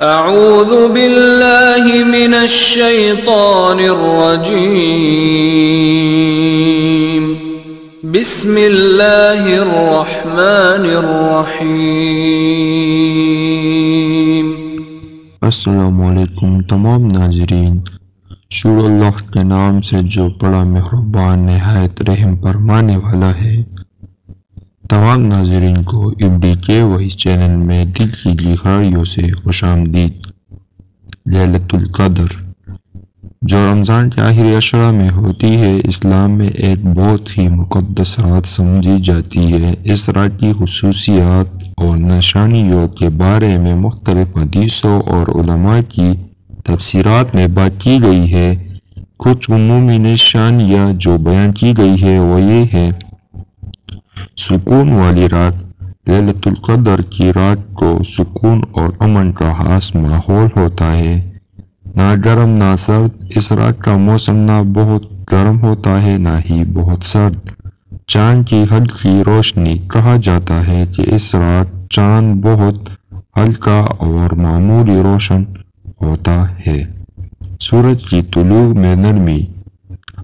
اعوذ باللہ من الشیطان الرجیم بسم اللہ الرحمن الرحیم۔ السلام علیکم تمام ناظرین، شروع اللہ کے نام سے جو بڑا مہربان نہایت رحم فرمانے والا ہے۔ تمام ناظرین کو FDK وائس چینل میں دل کی گہرائیوں سے خوش آمدید۔ لیلۃ القدر جو رمضان کے آخری عشرہ میں ہوتی ہے، اسلام میں ایک بہت ہی مقدس رات سمجھی جاتی ہے۔ اس رات کی خصوصیات اور نشانیوں کے بارے میں مختلف حدیثوں اور علماء کی تفسیرات میں بات کی گئی ہے۔ کچھ عمومی نشانیاں جو بیان کی گئی ہے وہ یہ ہے: سکون والی رات۔ لیلۃ القدر کی رات کو سکون اور امن کا خاص ماحول ہوتا ہے، نہ گرم نہ سرد۔ اس رات کا موسم نہ بہت گرم ہوتا ہے نہ ہی بہت سرد۔ چاند کی ہلکی روشنی۔ کہا جاتا ہے کہ اس رات چاند بہت ہلکا اور معمولی روشن ہوتا ہے۔ سورج کی طلوع میں نرمی۔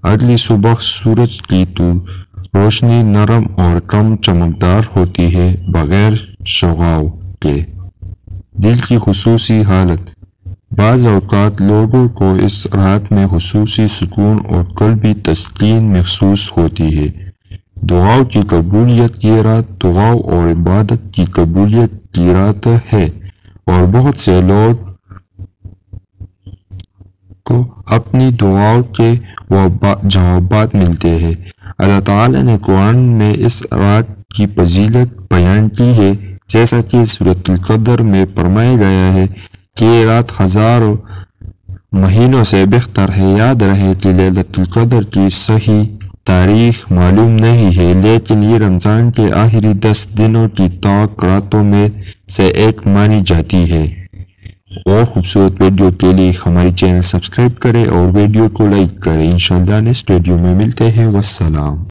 اگلی صبح سورج کی روشنی نرم اور کم چمکدار ہوتی ہے، بغیر شعاع کے۔ دل کی خصوصی حالت۔ بعض اوقات لوگوں کو اس رات میں خصوصی سکون اور قلبی تسکین محسوس ہوتی ہے۔ دعاؤں کی قبولیت کی رات۔ دعاؤں اور عبادت کی قبولیت کی رات ہے اور بہت سے لوگ کو اپنی دعاؤں کے جوابات ملتے ہیں۔ اللہ تعالیٰ نے قرآن میں اس رات کی فضیلت بیان کی ہے، جیسا کہ سورۃ القدر میں فرمایا گیا ہے کہ یہ رات ہزاروں مہینوں سے بہتر ہے۔ یاد رہے کہ لیلۃ القدر کی صحیح تاریخ معلوم نہیں ہے، لیکن یہ رمضان کے آخری 10 دنوں کی تاک راتوں میں سے ایک مانی جاتی ہے۔ اور خوبصورت ویڈیو کے لیے ہماری چینل سبسکرائب کریں اور ویڈیو کو لائک کریں۔ انشاءاللہ نیکسٹ ویڈیو میں ملتے ہیں۔ والسلام۔